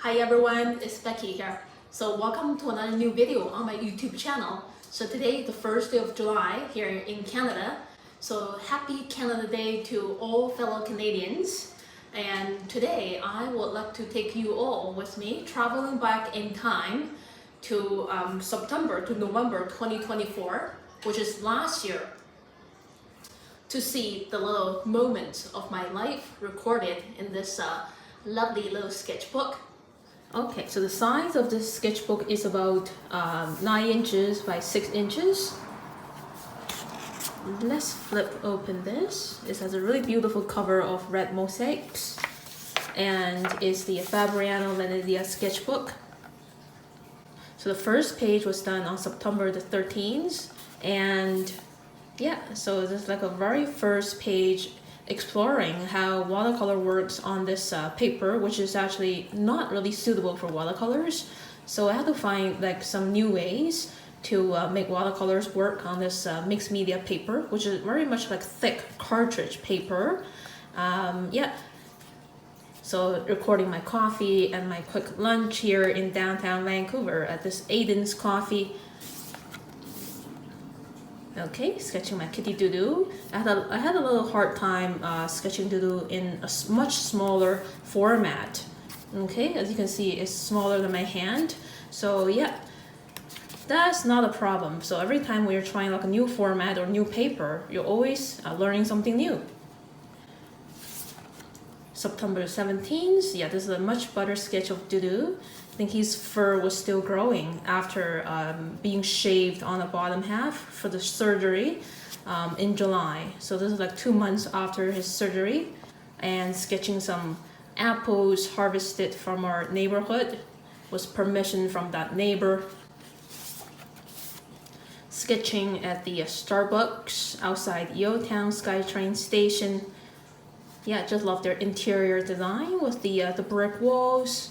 Hi everyone, it's Becky here. So welcome to another new video on my YouTube channel. So today is the first day of July here in Canada. So happy Canada Day to all fellow Canadians. And today I would like to take you all with me traveling back in time to September to November 2024, which is last year, to see the little moments of my life recorded in this lovely little sketchbook. Okay, so the size of this sketchbook is about 9 inches by 6 inches. Let's flip open this. It has a really beautiful cover of red mosaics and it's the Fabriano Venezia sketchbook. So the first page was done on September the 13th, and yeah, so this is like a very first page exploring how watercolor works on this paper, which is actually not really suitable for watercolors. So I had to find like some new ways to make watercolors work on this mixed media paper, which is very much like thick cartridge paper. Yeah. So recording my coffee and my quick lunch here in downtown Vancouver at this Aiden's Coffee. Okay, sketching my kitty Doodoo. I had a little hard time sketching Doodoo in a much smaller format. Okay, as you can see, it's smaller than my hand. So yeah, that's not a problem. So every time when you're trying like a new format or new paper, you're always learning something new. September 17th, yeah, this is a much better sketch of Doodoo. I think his fur was still growing after being shaved on the bottom half for the surgery in July. So this is like 2 months after his surgery, and sketching some apples harvested from our neighborhood with permission from that neighbor. Sketching at the Starbucks outside Yotown SkyTrain station. Yeah, just love their interior design with the brick walls.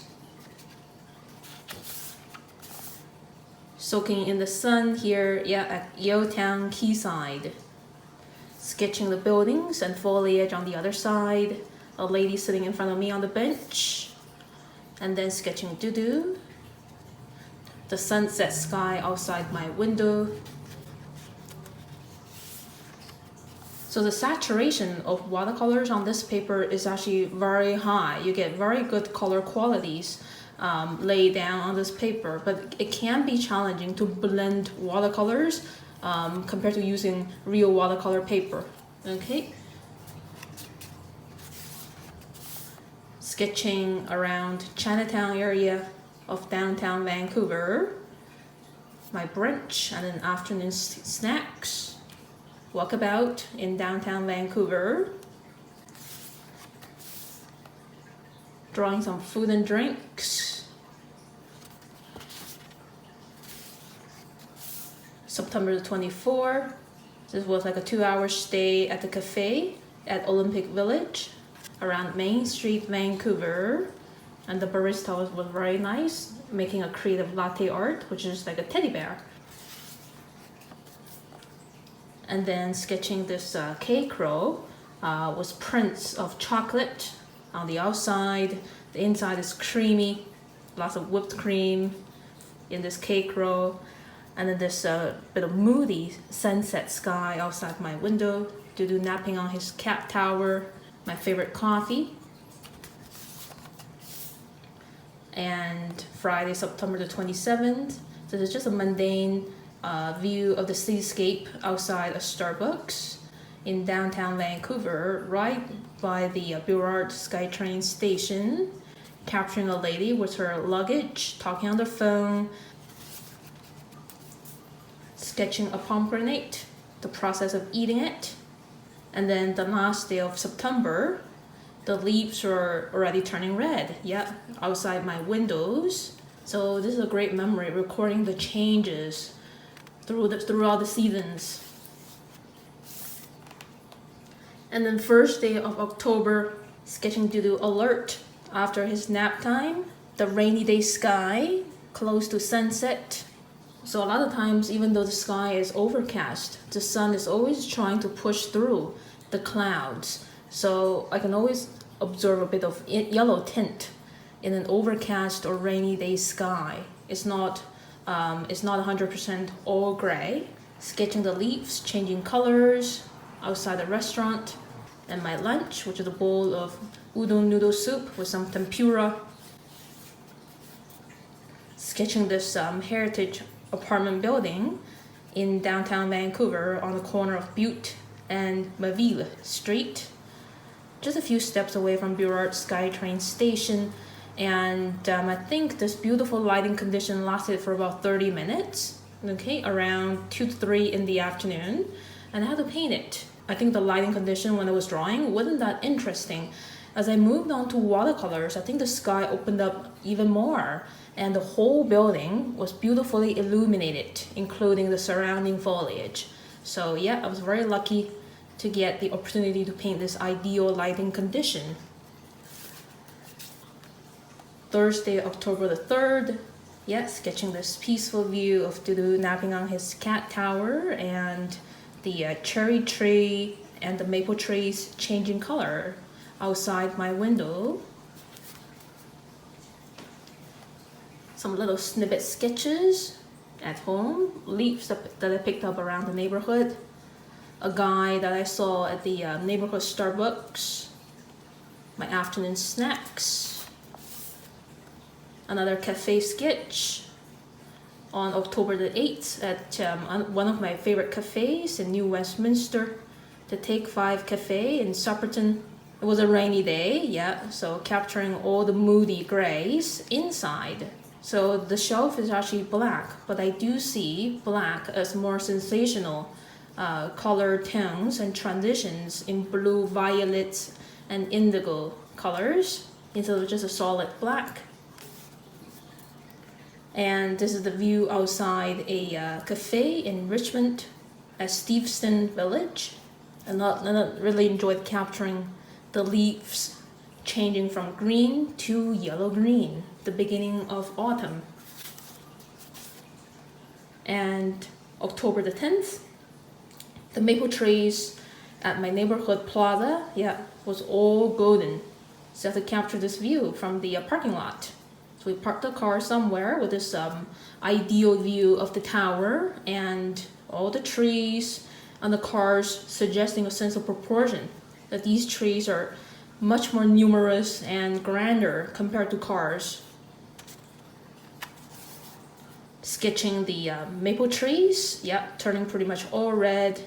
Soaking in the sun here, yeah, at Yotown Quayside. Sketching the buildings and foliage on the other side. A lady sitting in front of me on the bench. And then sketching Doodoo. The sunset sky outside my window. So the saturation of watercolors on this paper is actually very high. You get very good color qualities laid down on this paper, but it can be challenging to blend watercolors compared to using real watercolor paper. Okay. Sketching around Chinatown area of downtown Vancouver. My brunch and an afternoon snacks. Walkabout in downtown Vancouver. Drawing some food and drinks. September the 24th. This was like a 2-hour stay at the cafe at Olympic Village around Main Street, Vancouver. And the barista was very nice, making a creative latte art, which is like a teddy bear. And then sketching this cake roll with prints of chocolate on the outside. The inside is creamy, lots of whipped cream in this cake roll. And then this bit of moody sunset sky outside my window. Doodoo napping on his cat tower. My favorite coffee. And Friday, September the 27th. This is just a mundane view of the cityscape outside a Starbucks in downtown Vancouver, right by the Burrard SkyTrain station, capturing a lady with her luggage, talking on the phone, sketching a pomegranate, the process of eating it, and then the last day of September, the leaves are already turning red, yeah, outside my windows. So this is a great memory, recording the changes throughout the seasons. And then first day of October, sketching Doodoo alert after his nap time. The rainy day sky, close to sunset. So a lot of times, even though the sky is overcast, the sun is always trying to push through the clouds. So I can always observe a bit of yellow tint in an overcast or rainy day sky. It's not 100% all gray. Sketching the leaves, changing colors outside the restaurant, and my lunch, which is a bowl of udon noodle soup with some tempura. Sketching this heritage apartment building in downtown Vancouver on the corner of Butte and Maville Street, just a few steps away from Burrard SkyTrain station. And I think this beautiful lighting condition lasted for about 30 minutes, okay, around 2 to 3 in the afternoon, and I had to paint it. I think the lighting condition when I was drawing wasn't that interesting. As I moved on to watercolors, I think the sky opened up even more, and the whole building was beautifully illuminated, including the surrounding foliage. So yeah, I was very lucky to get the opportunity to paint this ideal lighting condition. Thursday, October the 3rd, yeah, sketching this peaceful view of Dudu napping on his cat tower and the cherry tree and the maple trees changing color outside my window. Some little snippet sketches at home, leaves that I picked up around the neighborhood, a guy that I saw at the neighborhood Starbucks, my afternoon snacks, another cafe sketch on October the 8th at one of my favorite cafes in New Westminster, the Take 5 Cafe in Supperton. It was a rainy day, yeah, so capturing all the moody grays inside. So the shelf is actually black, but I do see black as more sensational color tones and transitions in blue, violets, and indigo colors instead of just a solid black. And this is the view outside a cafe in Richmond at Steveston Village. And I really enjoyed capturing the leaves changing from green to yellow-green, the beginning of autumn. And October the 10th, the maple trees at my neighborhood plaza, yeah, was all golden. So I had to capture this view from the parking lot. So we parked the car somewhere with this ideal view of the tower and all the trees and the cars, suggesting a sense of proportion, that these trees are much more numerous and grander compared to cars. Sketching the maple trees, yeah, turning pretty much all red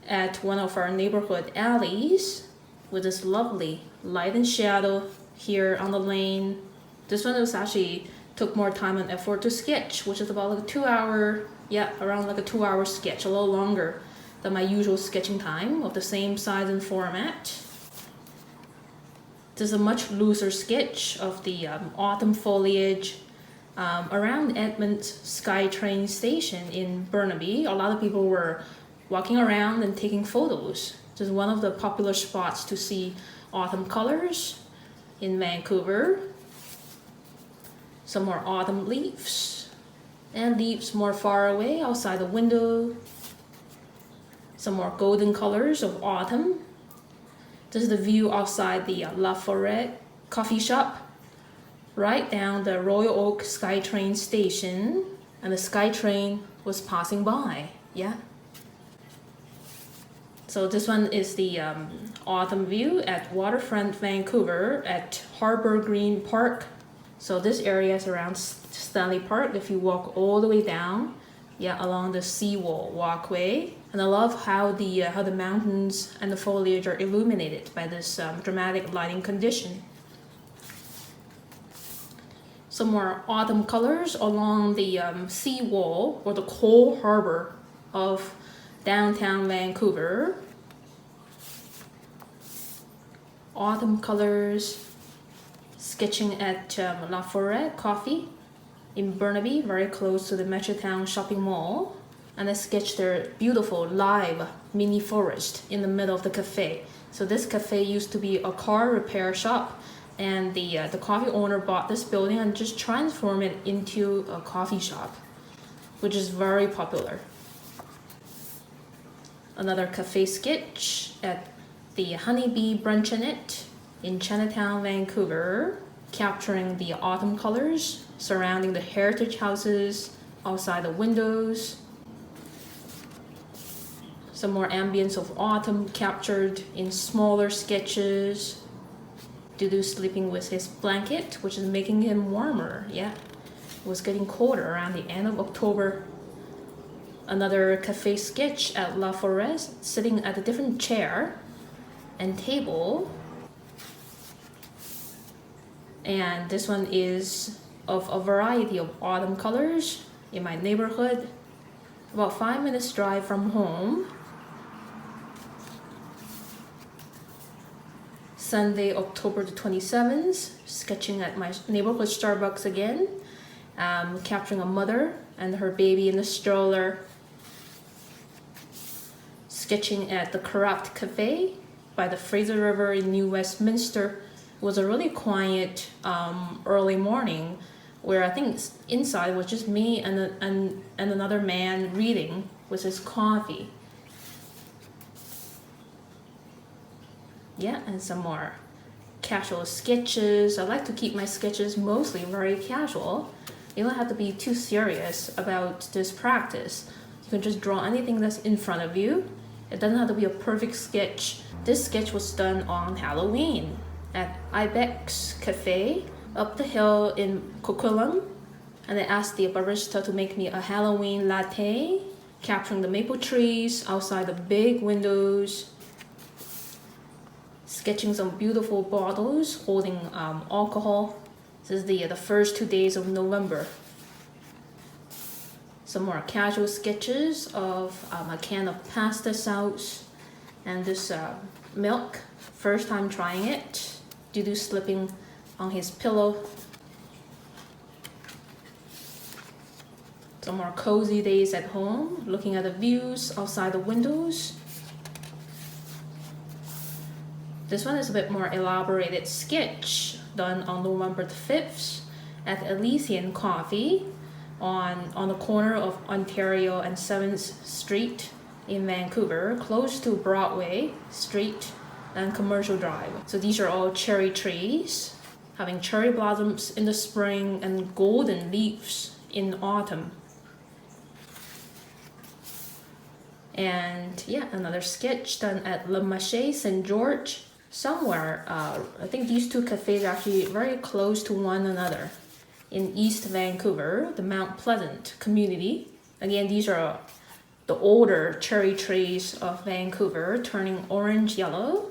at one of our neighborhood alleys with this lovely light and shadow here on the lane. This one was actually took more time and effort to sketch, which is about like a 2 hour, yeah, around like a 2 hour sketch, a little longer than my usual sketching time of the same size and format. This is a much looser sketch of the autumn foliage around Edmonds SkyTrain station in Burnaby. A lot of people were walking around and taking photos. This is one of the popular spots to see autumn colors in Vancouver. Some more autumn leaves and leaves more far away outside the window. Some more golden colors of autumn. This is the view outside the La Forêt coffee shop, right down the Royal Oak SkyTrain station, and the SkyTrain was passing by, yeah. So this one is the autumn view at Waterfront Vancouver at Harbour Green Park. So this area is around Stanley Park if you walk all the way down, yeah, along the seawall walkway. And I love how the mountains and the foliage are illuminated by this dramatic lighting condition. Some more autumn colors along the seawall or the coal harbor of downtown Vancouver. Autumn colors, sketching at La Forêt Coffee in Burnaby, very close to the Metrotown shopping mall. And I sketched their beautiful live mini forest in the middle of the cafe. So this cafe used to be a car repair shop, and the coffee owner bought this building and just transformed it into a coffee shop, which is very popular. Another cafe sketch at the Honeybee Bruncheonette in Chinatown, Vancouver. capturing the autumn colors surrounding the heritage houses outside the windows. Some more ambience of autumn captured in smaller sketches. Dudu sleeping with his blanket, which is making him warmer. Yeah, it was getting colder around the end of October. Another cafe sketch at La Forest, sitting at a different chair and table. And this one is of a variety of autumn colors in my neighborhood. About 5 minutes drive from home. Sunday, October the 27th, sketching at my neighborhood Starbucks again. Capturing a mother and her baby in the stroller. Sketching at the Corrupt Cafe by the Fraser River in New Westminster. It was a really quiet early morning where I think inside was just me and another man reading with his coffee. Yeah, and some more casual sketches. I like to keep my sketches mostly very casual. You don't have to be too serious about this practice. You can just draw anything that's in front of you. It doesn't have to be a perfect sketch. This sketch was done on Halloween at Ibex Cafe up the hill in Coquitlam. And I asked the barista to make me a Halloween latte, capturing the maple trees outside the big windows. Sketching some beautiful bottles holding alcohol. This is the first 2 days of November. Some more casual sketches of a can of pasta sauce and this milk. First time trying it. Dudu slipping on his pillow. Some more cozy days at home, looking at the views outside the windows. This one is a bit more elaborated sketch done on November the 5th at Elysian Coffee on the corner of Ontario and 7th Street in Vancouver, close to Broadway Street and Commercial Drive. So these are all cherry trees, having cherry blossoms in the spring and golden leaves in autumn. And yeah, another sketch done at Le Marché St. George, somewhere. I think these two cafes are actually very close to one another in East Vancouver, the Mount Pleasant community. Again, these are the older cherry trees of Vancouver turning orange yellow.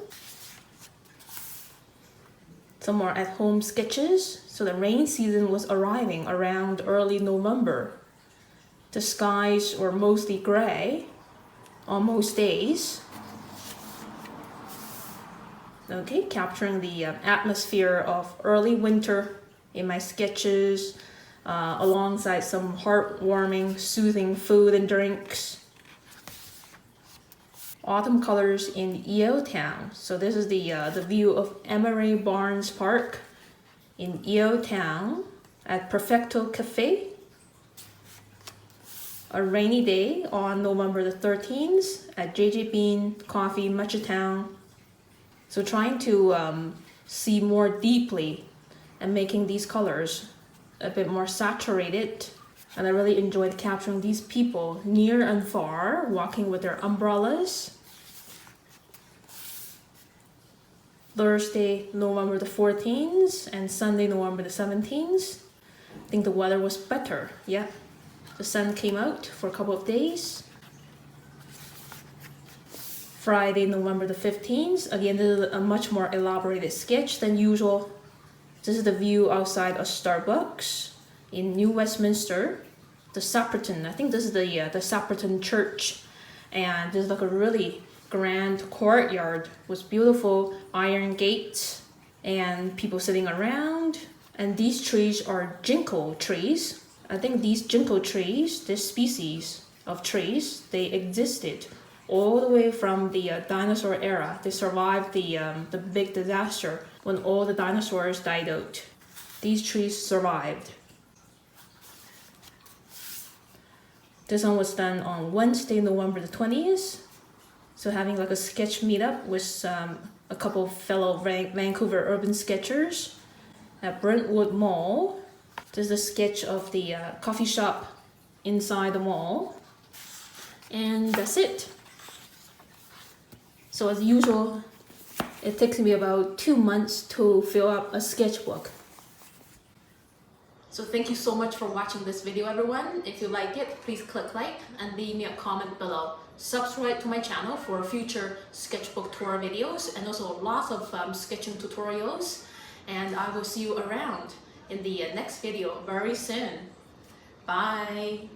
Some more at-home sketches. So the rain season was arriving around early November. The skies were mostly gray on most days. Okay, capturing the atmosphere of early winter in my sketches, alongside some heartwarming, soothing food and drinks. Autumn colors in Yale Town. So this is the view of Emery Barnes Park in Yale Town at Perfecto Cafe. A rainy day on November the 13th at JJ Bean Coffee, Matchetown. So trying to see more deeply and making these colors a bit more saturated. And I really enjoyed capturing these people near and far, walking with their umbrellas. Thursday, November the 14th, and Sunday, November the 17th. I think the weather was better, yeah. The sun came out for a couple of days. Friday, November the 15th. Again, this is a much more elaborated sketch than usual. This is the view outside a Starbucks in New Westminster. The Sapperton, I think this is the Sapperton Church. And there's like a really grand courtyard with beautiful iron gates and people sitting around. And these trees are ginkgo trees. I think these ginkgo trees, this species of trees, they existed all the way from the dinosaur era. They survived the big disaster when all the dinosaurs died out. These trees survived. This one was done on Wednesday, November the 20th. So having like a sketch meetup with a couple of fellow Vancouver urban sketchers. at Brentwood Mall. This is a sketch of the coffee shop inside the mall. And that's it. So as usual, it takes me about 2 months to fill up a sketchbook. So thank you so much for watching this video, everyone. If you like it, please click like and leave me a comment below. Subscribe to my channel for future sketchbook tour videos and also lots of sketching tutorials. And I will see you around in the next video very soon. Bye!